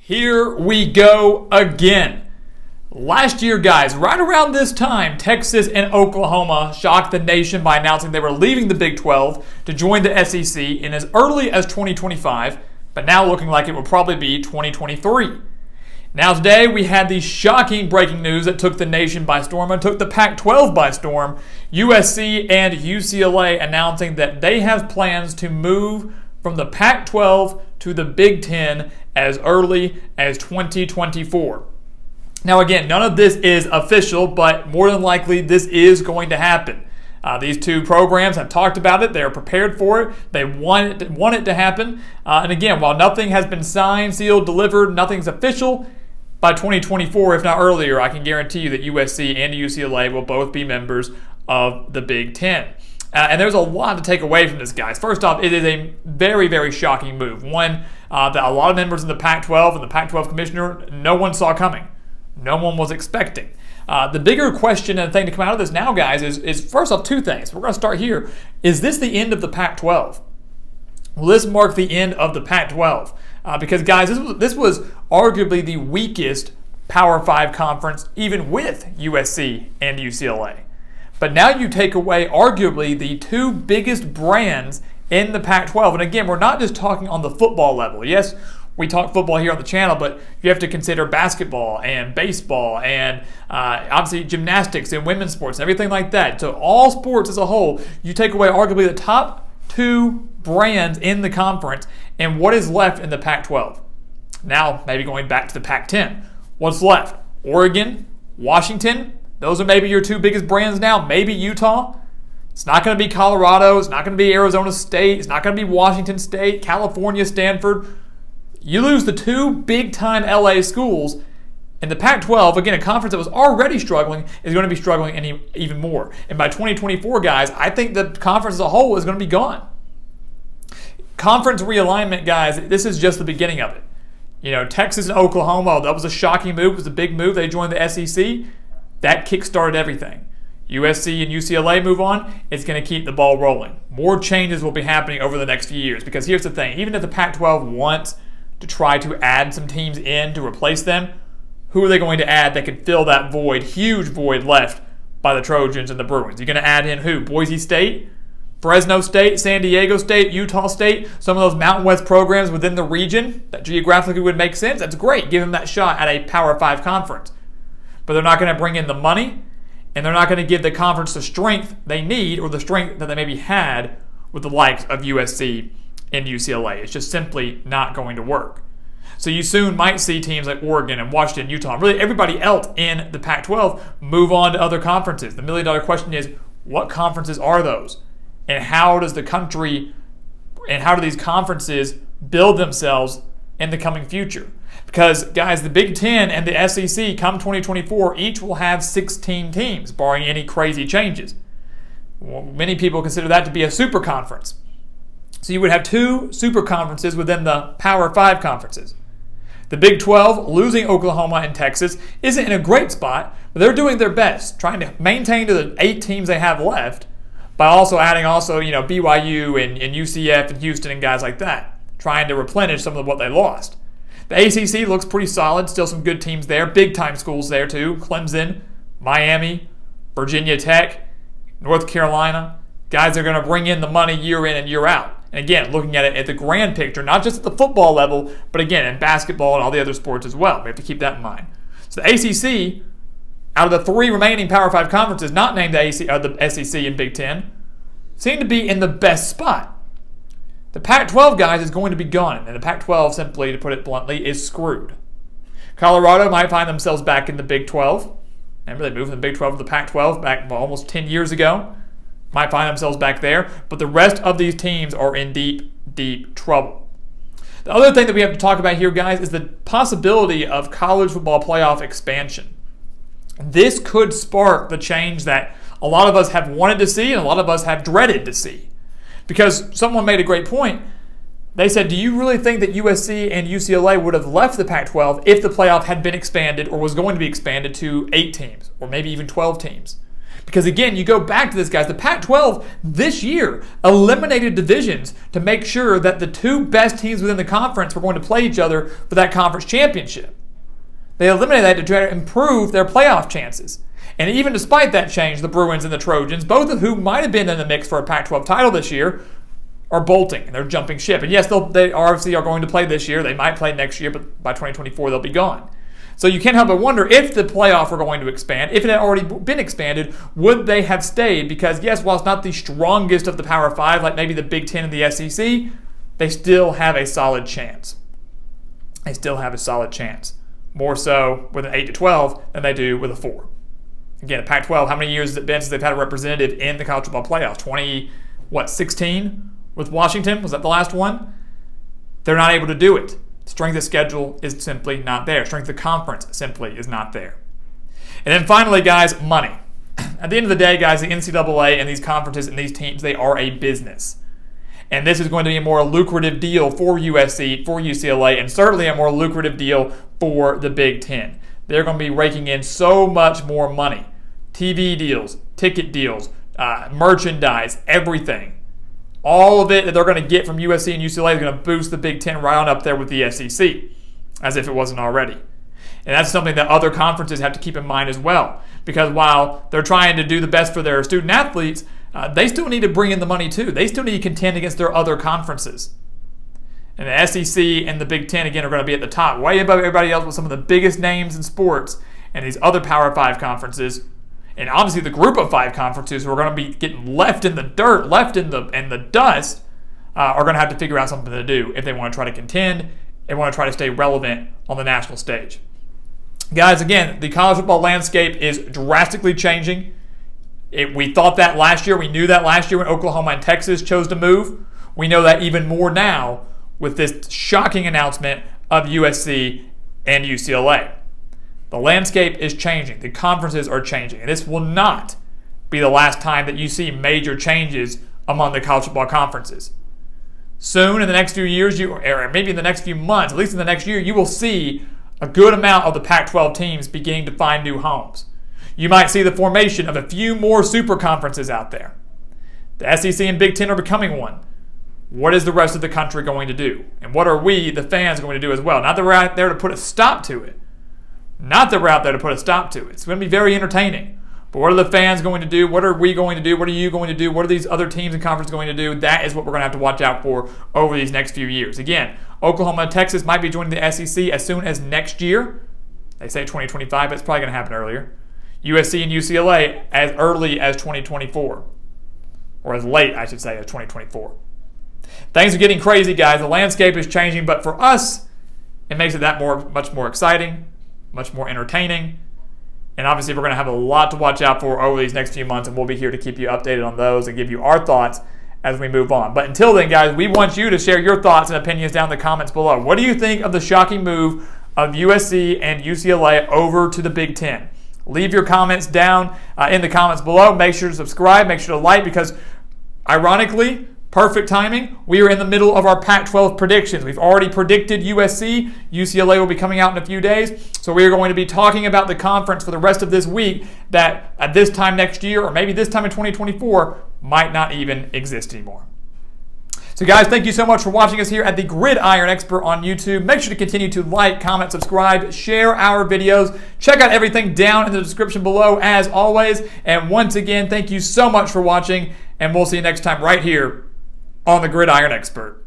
Here we go again. Last year, guys, right around this time, Texas and Oklahoma shocked the nation by announcing they were leaving the Big 12 to join the SEC in as early as 2025, but now looking like it will probably be 2023. Now today, we had the shocking breaking news that took the nation by storm and took the Pac-12 by storm. USC and UCLA announcing that they have plans to move from the Pac-12 to the Big 10 as early as 2024. Now again, none of this is official, but more than likely this is going to happen. These two programs have talked about it. They are prepared for it. They want it to happen. And again, while nothing has been signed, sealed, delivered, nothing's official, by 2024, if not earlier, I can guarantee you that USC and UCLA will both be members of the Big 10. And there's a lot to take away from this, guys. First off, it is a very, very shocking move. One that a lot of members in the Pac-12 and the Pac-12 commissioner, no one saw coming. No one was expecting. The bigger question and thing to come out of this now, guys, is first off, two things. We're going to start here. Is this the end of the Pac-12? Will this mark the end of the Pac-12? Because, guys, this was arguably the weakest Power 5 conference, even with USC and UCLA. But now you take away arguably the two biggest brands in the Pac-12. And again, we're not just talking on the football level. Yes, we talk football here on the channel, but you have to consider basketball and baseball and obviously gymnastics and women's sports and everything like that. So all sports as a whole, you take away arguably the top two brands in the conference, and what is left in the Pac-12? Now, maybe going back to the Pac-10. What's left? Oregon, Washington. Those are maybe your two biggest brands now. Maybe Utah. It's not going to be Colorado. It's not going to be Arizona State. It's not going to be Washington State, California, Stanford. You lose the two big-time LA schools, and the Pac-12, again, a conference that was already struggling, is going to be struggling even more. And by 2024, guys, I think the conference as a whole is going to be gone. Conference realignment, guys, this is just the beginning of it. You know, Texas and Oklahoma, that was a shocking move. It was a big move. They joined the SEC. That kick-started everything. USC and UCLA move on, it's going to keep the ball rolling. More changes will be happening over the next few years, because here's the thing. Even if the Pac-12 wants to try to add some teams in to replace them, who are they going to add that could fill that void, huge void left by the Trojans and the Bruins? You're going to add in who? Boise State? Fresno State? San Diego State? Utah State? Some of those Mountain West programs within the region that geographically would make sense? That's great. Give them that shot at a Power 5 conference. But they're not going to bring in the money, and they're not going to give the conference the strength they need or the strength that they maybe had with the likes of USC and UCLA. It's just simply not going to work. So you soon might see teams like Oregon and Washington, Utah, and really everybody else in the Pac-12 move on to other conferences. The million-dollar question is, what conferences are those? And how does the country and how do these conferences build themselves in the coming future? Because, guys, the Big 10 and the SEC come 2024, each will have 16 teams, barring any crazy changes. Well, many people consider that to be a super conference. So you would have two super conferences within the Power 5 conferences. The Big 12, losing Oklahoma and Texas, isn't in a great spot, but they're doing their best, trying to maintain to the 8 teams they have left, by also adding BYU and UCF and Houston and guys like that, trying to replenish some of what they lost. The ACC looks pretty solid, still some good teams there, big-time schools there too, Clemson, Miami, Virginia Tech, North Carolina, guys that are going to bring in the money year in and year out. And again, looking at it at the grand picture, not just at the football level, but again, in basketball and all the other sports as well. We have to keep that in mind. So the ACC, out of the 3 remaining Power 5 conferences not named the SEC and Big 10, seem to be in the best spot. The Pac-12, guys, is going to be gone, and the Pac-12, simply to put it bluntly, is screwed. Colorado might find themselves back in the Big 12. Remember, they moved from the Big 12 to the Pac-12 back almost 10 years ago. Might find themselves back there, but the rest of these teams are in deep, deep trouble. The other thing that we have to talk about here, guys, is the possibility of college football playoff expansion. This could spark the change that a lot of us have wanted to see and a lot of us have dreaded to see. Because someone made a great point. They said, do you really think that USC and UCLA would have left the Pac-12 if the playoff had been expanded or was going to be expanded to 8 teams or maybe even 12 teams? Because again, you go back to this, guys, the Pac-12 this year eliminated divisions to make sure that the two best teams within the conference were going to play each other for that conference championship. They eliminated that to try to improve their playoff chances. And even despite that change, the Bruins and the Trojans, both of whom might have been in the mix for a Pac-12 title this year, are bolting and they're jumping ship. And yes, they obviously are going to play this year. They might play next year, but by 2024 they'll be gone. So you can't help but wonder if the playoff were going to expand, if it had already been expanded, would they have stayed? Because yes, while it's not the strongest of the Power Five, like maybe the Big Ten and the SEC, they still have a solid chance. They still have a solid chance. More so with an 8-12 than they do with a 4. Again, the Pac-12, how many years has it been since they've had a representative in the college football playoffs? 16 with Washington? Was that the last one? They're not able to do it. Strength of schedule is simply not there. Strength of conference simply is not there. And then finally, guys, money. At the end of the day, guys, the NCAA and these conferences and these teams, they are a business. And this is going to be a more lucrative deal for USC, for UCLA, and certainly a more lucrative deal for the Big Ten. They're going to be raking in so much more money. TV deals, ticket deals, merchandise, everything. All of it that they're going to get from USC and UCLA is going to boost the Big Ten right on up there with the SEC, as if it wasn't already. And that's something that other conferences have to keep in mind as well. Because while they're trying to do the best for their student athletes, they still need to bring in the money too. They still need to contend against their other conferences. And the SEC and the Big Ten, again, are going to be at the top, way above everybody else with some of the biggest names in sports and these other Power 5 conferences. And obviously the group of 5 conferences who are going to be getting left in the dirt, left in the dust, are going to have to figure out something to do if they want to try to contend, they want to try to stay relevant on the national stage. Guys, again, the college football landscape is drastically changing. We thought that last year. We knew that last year when Oklahoma and Texas chose to move. We know that even more now with this shocking announcement of USC and UCLA. The landscape is changing. The conferences are changing. And this will not be the last time that you see major changes among the college football conferences. Soon, in the next few years, or maybe in the next few months, at least in the next year, you will see a good amount of the Pac-12 teams beginning to find new homes. You might see the formation of a few more super conferences out there. The SEC and Big Ten are becoming one. What is the rest of the country going to do? And what are we, the fans, going to do as well? Not that we're out there to put a stop to it. Not that we're out there to put a stop to it. It's going to be very entertaining. But what are the fans going to do? What are we going to do? What are you going to do? What are these other teams and conferences going to do? That is what we're going to have to watch out for over these next few years. Again, Oklahoma and Texas might be joining the SEC as soon as next year. They say 2025, but it's probably going to happen earlier. USC and UCLA as early as 2024. Or as late, I should say, as 2024. Things are getting crazy, guys. The landscape is changing, but for us, it makes it much more exciting, much more entertaining. And obviously, we're going to have a lot to watch out for over these next few months, and we'll be here to keep you updated on those and give you our thoughts as we move on. But until then, guys, we want you to share your thoughts and opinions down in the comments below. What do you think of the shocking move of USC and UCLA over to the Big Ten? Leave your comments down in the comments below. Make sure to subscribe. Make sure to like, because ironically, perfect timing, we are in the middle of our Pac-12 predictions. We've already predicted USC. UCLA will be coming out in a few days. So we are going to be talking about the conference for the rest of this week that at this time next year, or maybe this time in 2024, might not even exist anymore. So guys, thank you so much for watching us here at the Gridiron Expert on YouTube. Make sure to continue to like, comment, subscribe, share our videos. Check out everything down in the description below as always. And once again, thank you so much for watching, and we'll see you next time right here on the Gridiron Expert.